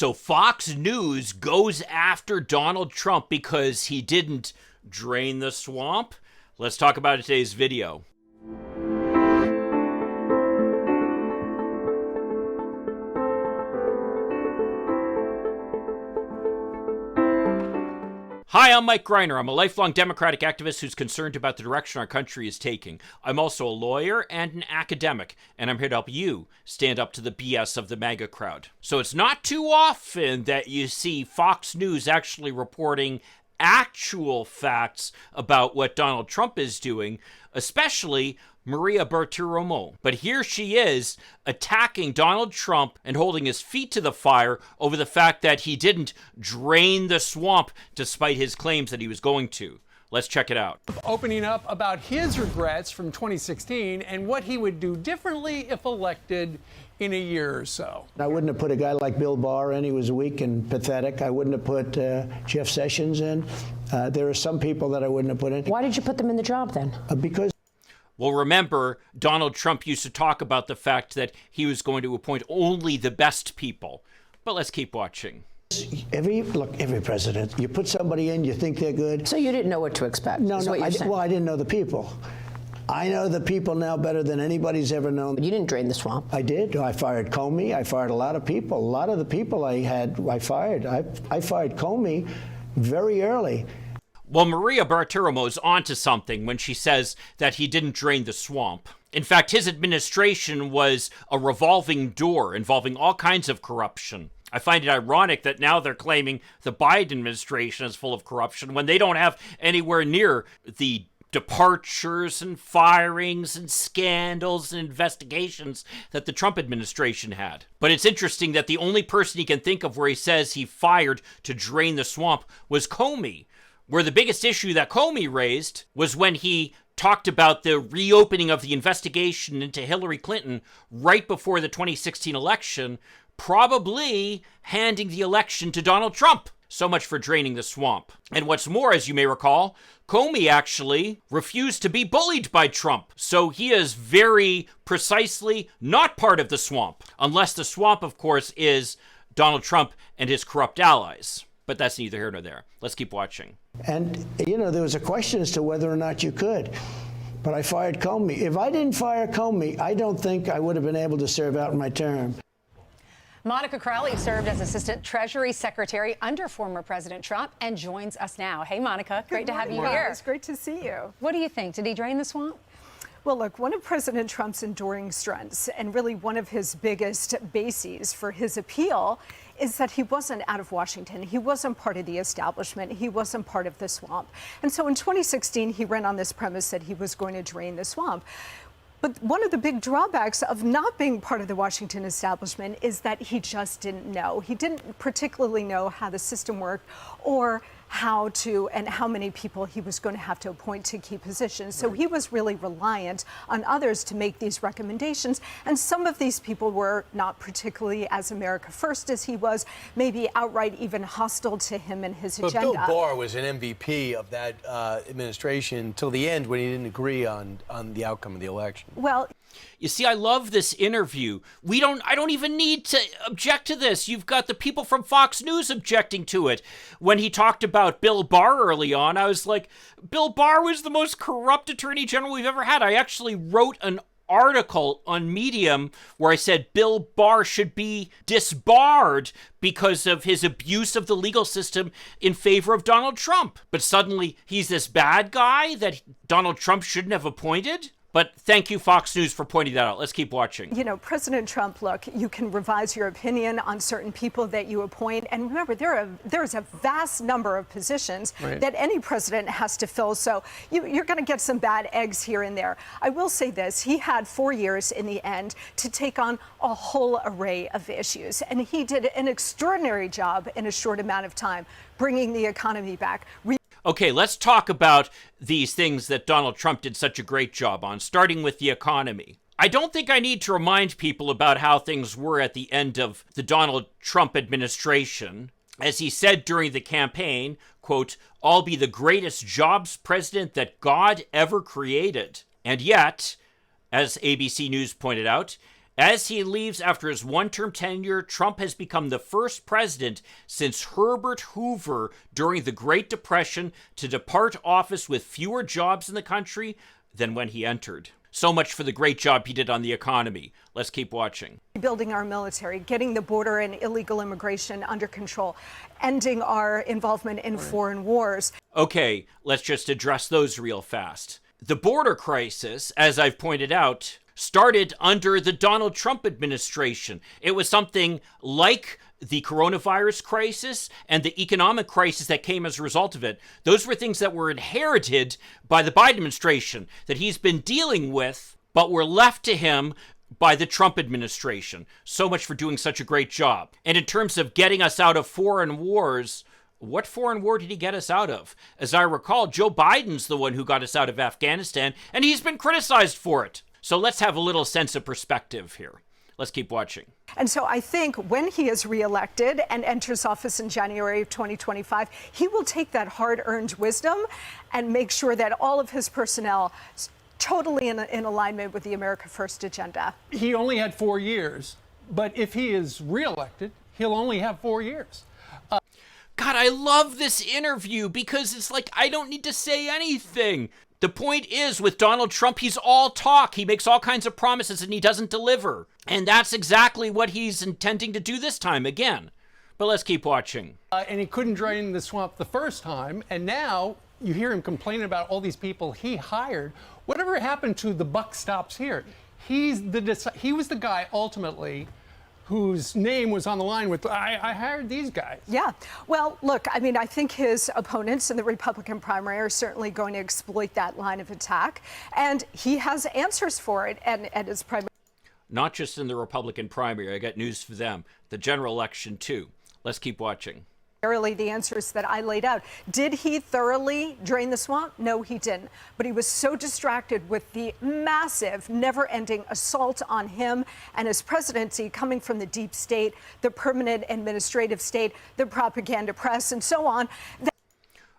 So Fox News goes after Donald Trump because he didn't drain the swamp? Let's talk about it in today's video. Hi, I'm Mike Greiner. I'm a lifelong Democratic activist who's concerned about the direction our country is taking. I'm also a lawyer and an academic, and I'm here to help you stand up to the BS of the MAGA crowd. So it's not too often that you see Fox News actually reporting actual facts about what Donald Trump is doing, especially Maria Bartiromo. But here she is attacking Donald Trump and holding his feet to the fire over the fact that he didn't drain the swamp despite his claims that he was going to. Let's check it out. Opening up about his regrets from 2016 and what he would do differently if elected in a year or so. I wouldn't have put a guy like Bill Barr in. He was weak and pathetic. I wouldn't have put Jeff Sessions in. There are some people that I wouldn't have put in. Why did you put them in the job then? Because well, remember, Donald Trump used to talk about the fact that he was going to appoint only the best people. But let's keep watching. every president, you put somebody in, you think they're good. So you didn't know what to expect? No, I didn't know the people. I know the people now better than anybody's ever known. But you didn't drain the swamp. I did. I fired Comey. I fired a lot of people. A lot of the people I fired. I fired Comey very early. Well, Maria Bartiromo is onto something when she says that he didn't drain the swamp. In fact, his administration was a revolving door involving all kinds of corruption. I find it ironic that now they're claiming the Biden administration is full of corruption when they don't have anywhere near the departures and firings and scandals and investigations that the Trump administration had. But it's interesting that the only person he can think of where he says he fired to drain the swamp was Comey, where the biggest issue that Comey raised was when he talked about the reopening of the investigation into Hillary Clinton right before the 2016 election, probably handing the election to Donald Trump. So much for draining the swamp. And what's more, as you may recall, Comey actually refused to be bullied by Trump. So he is very precisely not part of the swamp, unless the swamp, of course, is Donald Trump and his corrupt allies. But that's neither here nor there. Let's keep watching. And, there was a question as to whether or not you could. But I fired Comey. If I didn't fire Comey, I don't think I would have been able to serve out my term. Monica Crowley served as Assistant Treasury Secretary under former President Trump and joins us now. Hey, Monica. Great to have you here. It's great to see you. What do you think? Did he drain the swamp? Well, look, one of President Trump's enduring strengths and really one of his biggest bases for his appeal is that he wasn't out of Washington. He wasn't part of the establishment. He wasn't part of the swamp. And so in 2016, he ran on this premise that he was going to drain the swamp. But one of the big drawbacks of not being part of the Washington establishment is that he just didn't know. He didn't particularly know how the system worked or how many people he was going to have to appoint to key positions. So he was really reliant on others to make these recommendations. And some of these people were not particularly as America first as he was, maybe outright even hostile to him and his agenda. But Bill Barr was an MVP of that administration till the end when he didn't agree on the outcome of the election. Well, you see, I love this interview. I don't even need to object to this. You've got the people from Fox News objecting to it. When he talked about Bill Barr early on, I was like, Bill Barr was the most corrupt attorney general we've ever had. I actually wrote an article on Medium where I said Bill Barr should be disbarred because of his abuse of the legal system in favor of Donald Trump. But suddenly he's this bad guy that Donald Trump shouldn't have appointed? But thank you, Fox News, for pointing that out. Let's keep watching. President Trump, look, you can revise your opinion on certain people that you appoint. And remember, there's a vast number of positions that any president has to fill. So you're going to get some bad eggs here and there. I will say this. He had 4 years in the end to take on a whole array of issues. And he did an extraordinary job in a short amount of time, bringing the economy back. Okay, let's talk about these things that Donald Trump did such a great job on, starting with the economy. I don't think I need to remind people about how things were at the end of the Donald Trump administration. As he said during the campaign, quote, "I'll be the greatest jobs president that God ever created." And yet, as ABC News pointed out, As he leaves after his one-term tenure, Trump has become the first president since Herbert Hoover during the Great Depression to depart office with fewer jobs in the country than when he entered. So much for the great job he did on the economy. Let's keep watching. Building our military, getting the border and illegal immigration under control, ending our involvement in foreign wars. Okay, let's just address those real fast. The border crisis, as I've pointed out, started under the Donald Trump administration. It was something like the coronavirus crisis and the economic crisis that came as a result of it. Those were things that were inherited by the Biden administration that he's been dealing with, but were left to him by the Trump administration. So much for doing such a great job. And in terms of getting us out of foreign wars, what foreign war did he get us out of? As I recall, Joe Biden's the one who got us out of Afghanistan, and he's been criticized for it. So let's have a little sense of perspective here. Let's keep watching. And so I think when he is reelected and enters office in January of 2025, he will take that hard-earned wisdom and make sure that all of his personnel is totally in alignment with the America First agenda. He only had 4 years, but if he is reelected, he'll only have 4 years. God, I love this interview because it's like I don't need to say anything. The point is, with Donald Trump, he's all talk. He makes all kinds of promises and he doesn't deliver. And that's exactly what he's intending to do this time again. But let's keep watching. And he couldn't drain the swamp the first time. And now you hear him complaining about all these people he hired. Whatever happened to the buck stops here? He was the guy ultimately whose name was on the line with, I hired these guys. Yeah. Well, look, I mean, I think his opponents in the Republican primary are certainly going to exploit that line of attack. And he has answers for it at his primary. Not just in the Republican primary. I got news for them. The general election, too. Let's keep watching. The answers that I laid out. Did he thoroughly drain the swamp? No, he didn't. But he was so distracted with the massive, never-ending assault on him and his presidency coming from the deep state, the permanent administrative state, the propaganda press, and so on.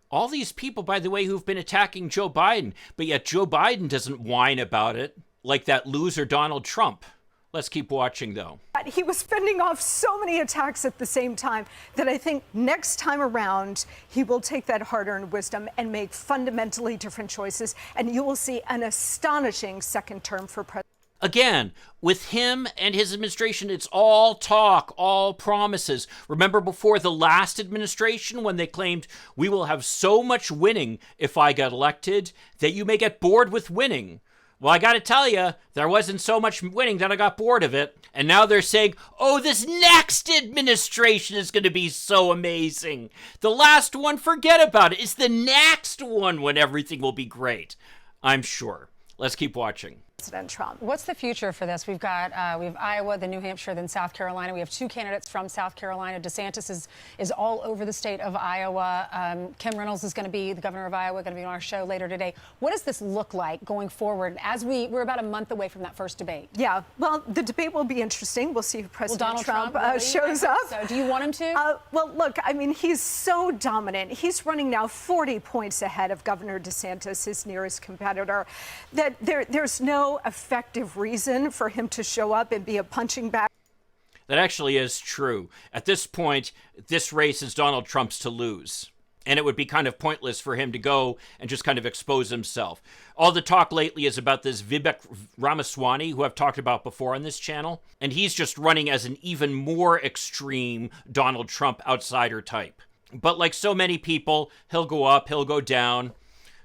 All these people, by the way, who've been attacking Joe Biden, but yet Joe Biden doesn't whine about it like that loser Donald Trump. Let's keep watching, though. He was fending off so many attacks at the same time that I think next time around, he will take that hard-earned wisdom and make fundamentally different choices, and you will see an astonishing second term for president. Again, with him and his administration, it's all talk, all promises. Remember before the last administration when they claimed, we will have so much winning if I get elected that you may get bored with winning. Well, I got to tell you, there wasn't so much winning that I got bored of it. And now they're saying, oh, this next administration is going to be so amazing. The last one, forget about it. It's the next one when everything will be great. I'm sure. Let's keep watching. President Trump. What's the future for this? We have Iowa, then New Hampshire, then South Carolina. We have two candidates from South Carolina. DeSantis is all over the state of Iowa. Kim Reynolds is going to be the governor of Iowa, going to be on our show later today. What does this look like going forward as we're about a month away from that first debate? Yeah, well, the debate will be interesting. We'll see if President Trump shows up. So do you want him to? Well, look, I mean, he's so dominant. He's running now 40 points ahead of Governor DeSantis, his nearest competitor, that there's no effective reason for him to show up and be a punching bag. That actually is true. At this point, this race is Donald Trump's to lose. And it would be kind of pointless for him to go and just kind of expose himself. All the talk lately is about this Vivek Ramaswamy, who I've talked about before on this channel. And he's just running as an even more extreme Donald Trump outsider type. But like so many people, he'll go up, he'll go down.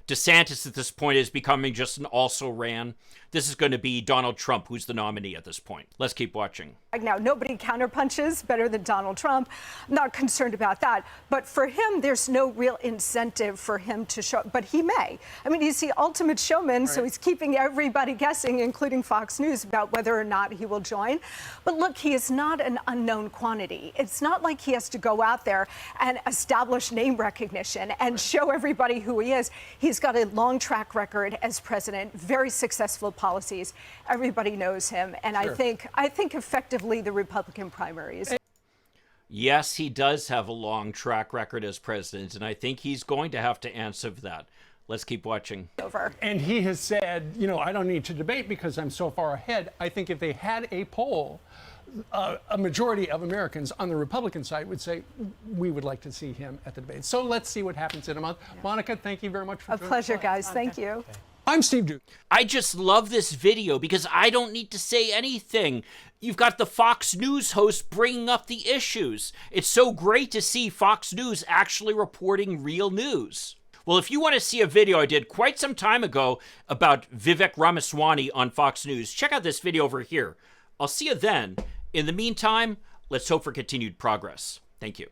DeSantis at this point is becoming just an also-ran. This is going to be Donald Trump who's the nominee at this point. Let's keep watching. Now, nobody counterpunches better than Donald Trump. I'm not concerned about that. But for him, there's no real incentive for him to show, but he may. I mean, he's the ultimate showman, right. So he's keeping everybody guessing, including Fox News, about whether or not he will join. But look, he is not an unknown quantity. It's not like he has to go out there and establish name recognition and show everybody who he is. He's got a long track record as president, very successful policies. Everybody knows him. And sure. I think effectively the Republican primary is. Yes, he does have a long track record as president, and I think he's going to have to answer for that. Let's keep watching. Over. And he has said, you know, I don't need to debate because I'm so far ahead. I think if they had a poll, a majority of Americans on the Republican side would say, we would like to see him at the debate. So let's see what happens in a month. Yeah. Monica, thank you very much for joining us. A pleasure, guys. Thank you. Okay. I'm Steve Duke. I just love this video because I don't need to say anything. You've got the Fox News host bringing up the issues. It's so great to see Fox News actually reporting real news. Well, if you want to see a video I did quite some time ago about Vivek Ramaswamy on Fox News, check out this video over here. I'll see you then. In the meantime, let's hope for continued progress. Thank you.